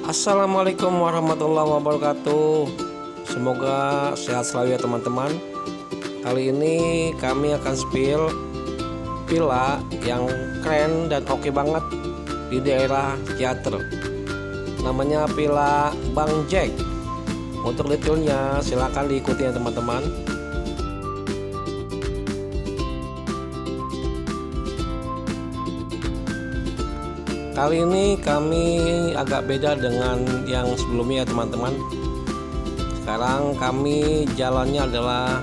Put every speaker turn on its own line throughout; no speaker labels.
Assalamualaikum warahmatullahi wabarakatuh. Semoga sehat selalu ya teman-teman. Kali ini kami akan spill villa yang keren dan oke banget di daerah Ciater. Namanya Villa Bang Jack. Untuk detailnya silahkan diikuti ya teman-teman. Kali ini kami agak beda dengan yang sebelumnya ya teman-teman. Sekarang kami jalannya adalah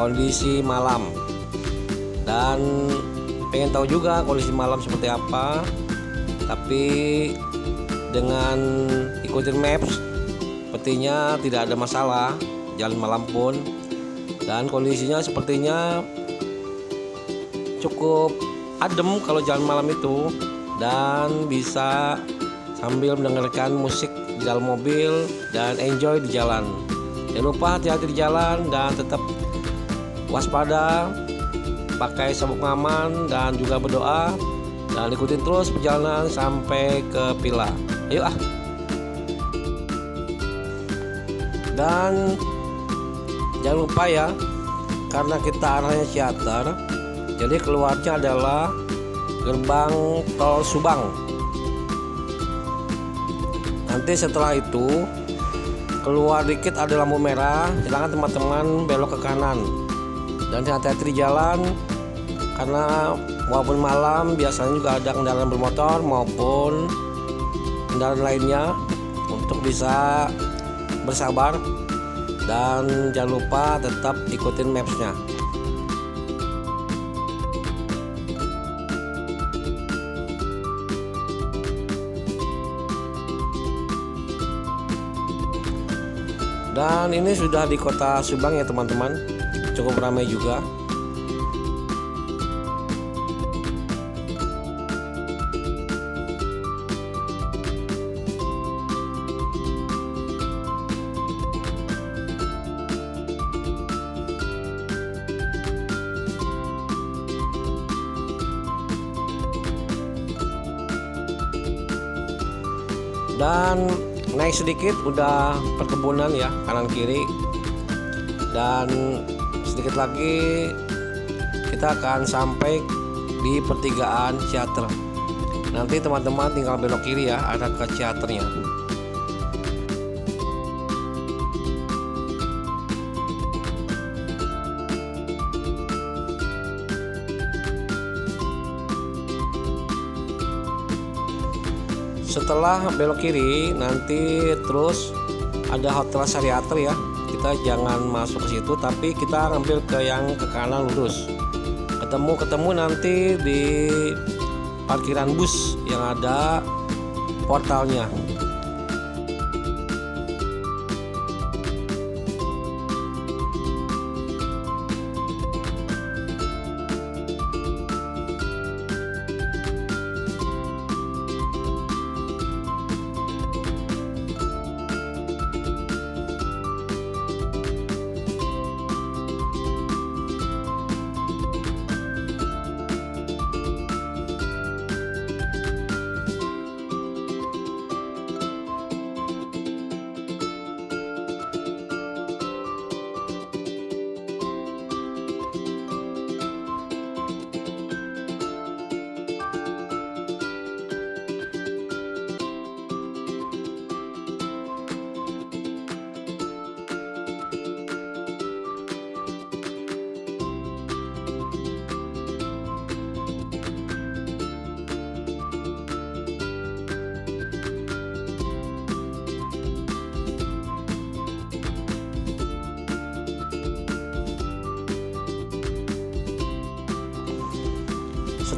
kondisi malam, dan pengen tahu juga kondisi malam seperti apa. Tapi dengan ikutin maps sepertinya tidak ada masalah jalan malam pun, dan kondisinya sepertinya cukup adem kalau jalan malam itu, dan bisa sambil mendengarkan musik di dalam mobil dan enjoy di jalan. Jangan lupa hati-hati di jalan dan tetap waspada, pakai sabuk pengaman dan juga berdoa, dan ikutin terus perjalanan sampai ke villa. Ayo ah. Dan jangan lupa ya, karena kita arahnya Ciater, jadi keluarnya adalah gerbang tol Subang. Nanti setelah itu keluar dikit ada lampu merah, silakan teman-teman belok ke kanan. Dan hati-hati di jalan, karena walaupun malam biasanya juga ada kendaraan bermotor maupun kendaraan lainnya. Untuk bisa bersabar dan jangan lupa tetap ikutin mapsnya. Dan ini sudah di kota Subang ya teman-teman, cukup ramai juga. Dan naik sedikit udah perkebunan ya, kanan kiri, dan sedikit lagi kita akan sampai di pertigaan Ciater. Nanti teman-teman tinggal belok kiri ya, arah ke Ciaternya. Setelah belok kiri nanti terus ada Hotel Sariater ya. Kita jangan masuk ke situ, tapi kita ngambil ke yang ke kanan lurus. Ketemu nanti di parkiran bus yang ada portalnya.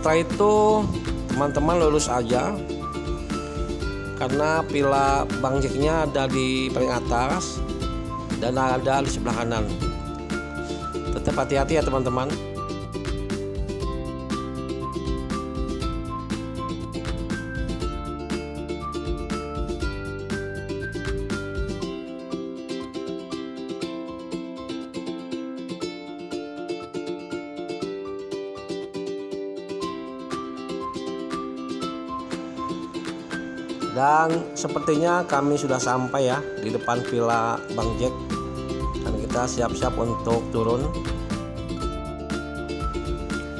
Setelah itu teman-teman lurus aja, karena Villa Bang Jacknya ada di paling atas dan ada di sebelah kanan. Tetap hati-hati ya teman-teman. Dan sepertinya kami sudah sampai ya di depan villa Bang Jack, dan kita siap-siap untuk turun.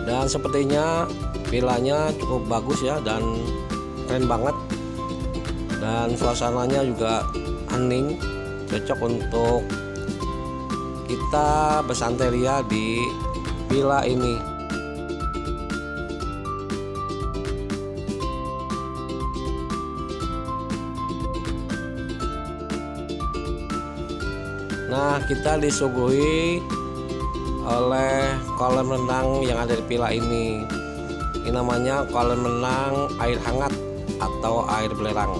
Dan sepertinya villanya cukup bagus ya, dan keren banget, dan suasananya juga hening, cocok untuk kita bersantai ria di villa ini. Nah, kita disuguhi oleh kolam renang yang ada di villa ini. Ini namanya kolam renang air hangat atau air belerang.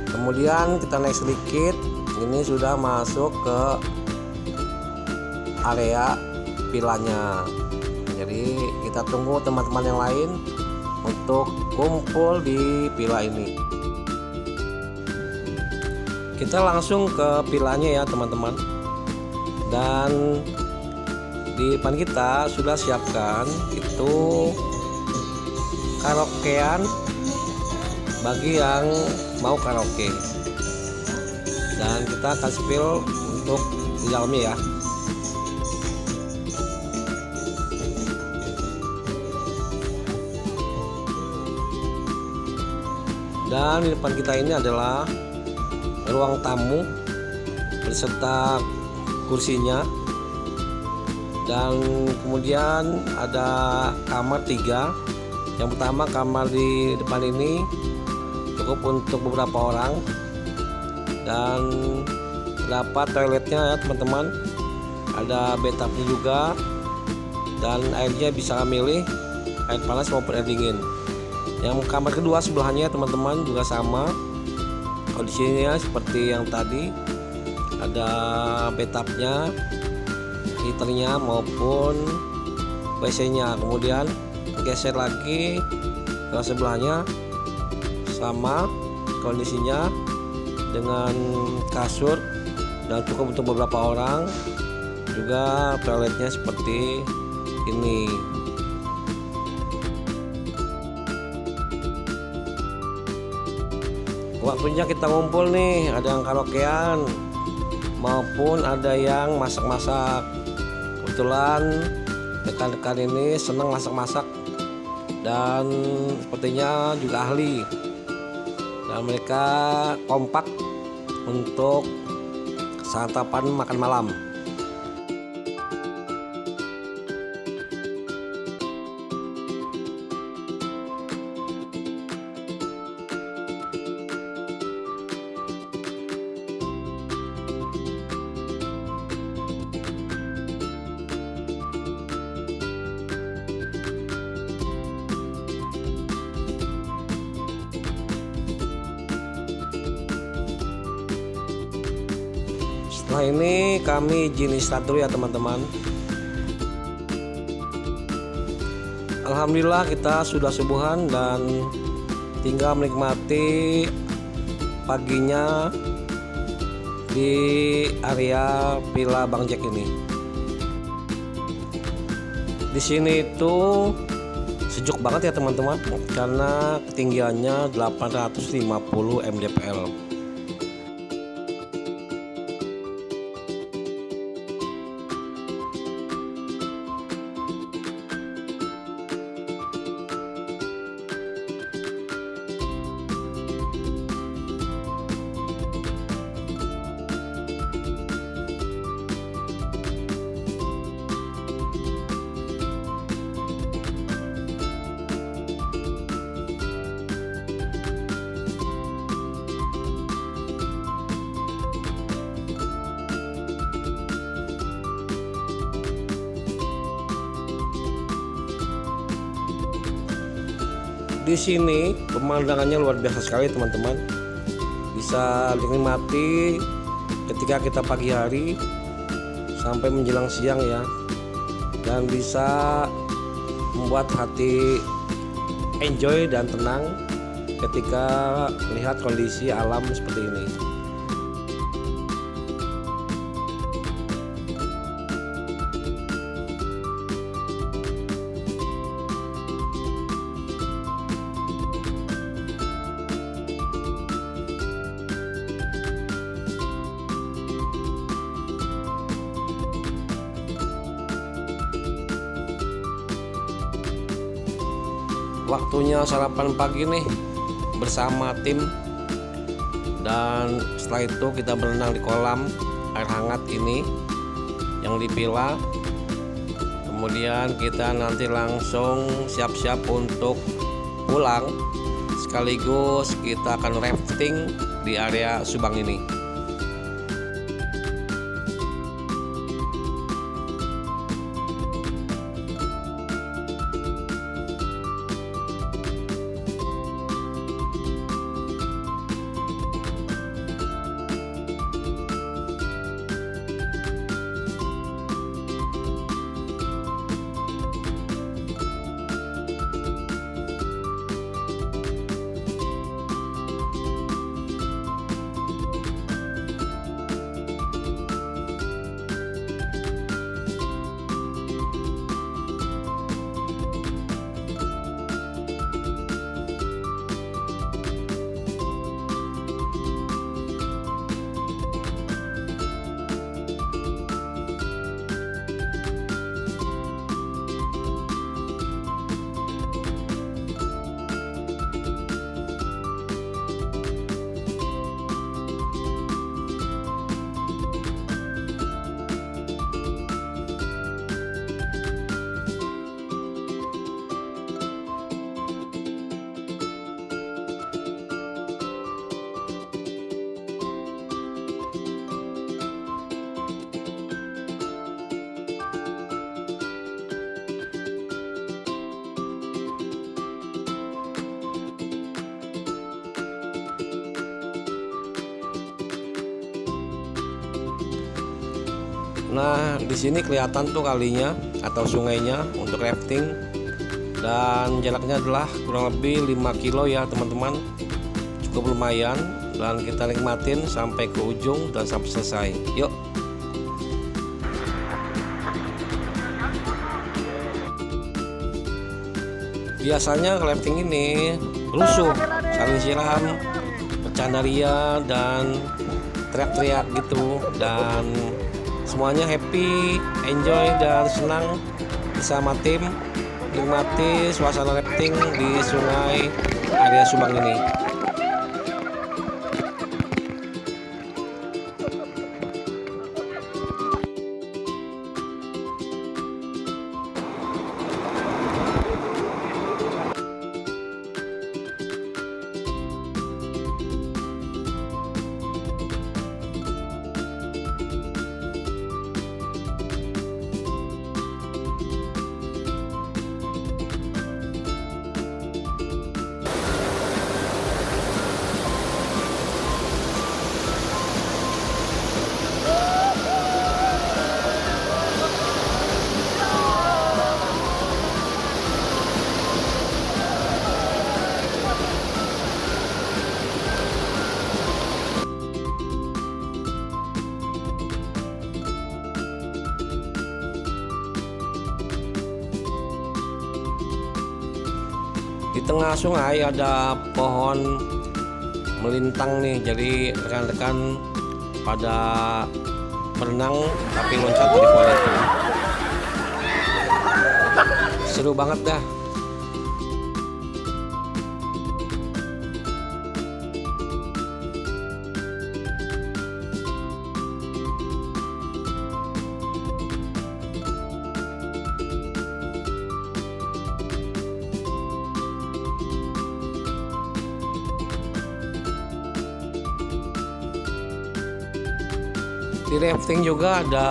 Kemudian kita naik sedikit, ini sudah masuk ke area villanya. Jadi kita tunggu teman-teman yang lain untuk kumpul di villa ini. Kita langsung ke villanya ya teman-teman. Dan di depan kita sudah siapkan itu karaokean bagi yang mau karaoke. Dan kita akan spill untuk di dalamnya ya. Dan di depan kita ini adalah ruang tamu beserta kursinya, dan kemudian ada kamar 3. Yang pertama, kamar di depan ini cukup untuk beberapa orang, dan terdapat toiletnya ya teman-teman, ada bathtubnya juga, dan airnya bisa milih air panas maupun air dingin. Yang kamar kedua sebelahnya teman-teman juga sama kondisinya seperti yang tadi, ada bathtubnya, heaternya maupun WC-nya. Kemudian geser lagi ke sebelahnya, sama kondisinya dengan kasur dan cukup untuk beberapa orang, juga toiletnya seperti ini. Waktunya kita ngumpul nih, ada yang karaokean maupun ada yang masak-masak. Kebetulan rekan-rekan ini senang masak-masak dan sepertinya juga ahli, dan mereka kompak untuk santapan makan malam. Setelah ini kami izin istirahat dulu ya teman-teman. Alhamdulillah kita sudah subuhan dan tinggal menikmati paginya di area villa Bang Jack ini. Di sini itu sejuk banget ya teman-teman, karena ketinggiannya 850 mdpl. Di sini pemandangannya luar biasa sekali teman-teman. Bisa dinikmati ketika kita pagi hari sampai menjelang siang ya, dan bisa membuat hati enjoy dan tenang ketika melihat kondisi alam seperti ini. waktunya sarapan pagi nih bersama tim. Dan setelah itu kita berenang di kolam air hangat ini yang dipila. Kemudian kita nanti langsung siap-siap untuk pulang, sekaligus kita akan rafting di area Subang ini. Nah, di sini kelihatan tuh kalinya atau sungainya untuk rafting, dan jaraknya adalah kurang lebih 5 kilo ya teman-teman. Cukup lumayan, dan kita nikmatin sampai ke ujung dan sampai selesai. Yuk. Biasanya rafting ini rusuh, saling siram, bercanda ria, dan teriak-teriak gitu, dan semuanya happy, enjoy, dan senang bersama tim nikmati suasana rafting di sungai area Subang ini. Di tengah sungai ada pohon melintang nih, jadi rekan-rekan pada berenang tapi loncat dari pohon itu. Seru banget dah. Di rafting juga ada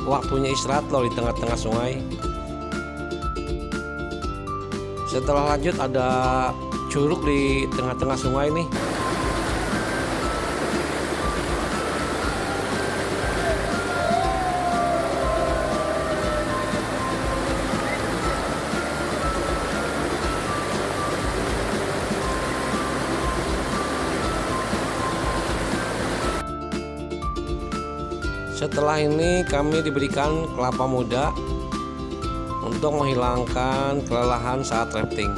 waktunya istirahat loh di tengah-tengah sungai. Setelah lanjut ada curug di tengah-tengah sungai nih. Setelah ini kami diberikan kelapa muda untuk menghilangkan kelelahan saat rafting.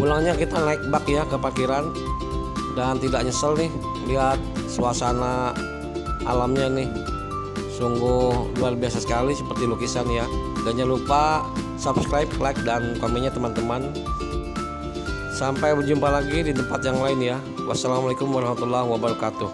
Pulangnya kita naik bak ya ke parkiran, dan tidak nyesel nih lihat suasana alamnya nih. Sungguh luar biasa sekali seperti lukisan ya. Dan jangan lupa subscribe, like, dan komennya teman-teman. Sampai berjumpa lagi di tempat yang lain ya. Wassalamualaikum warahmatullahi wabarakatuh.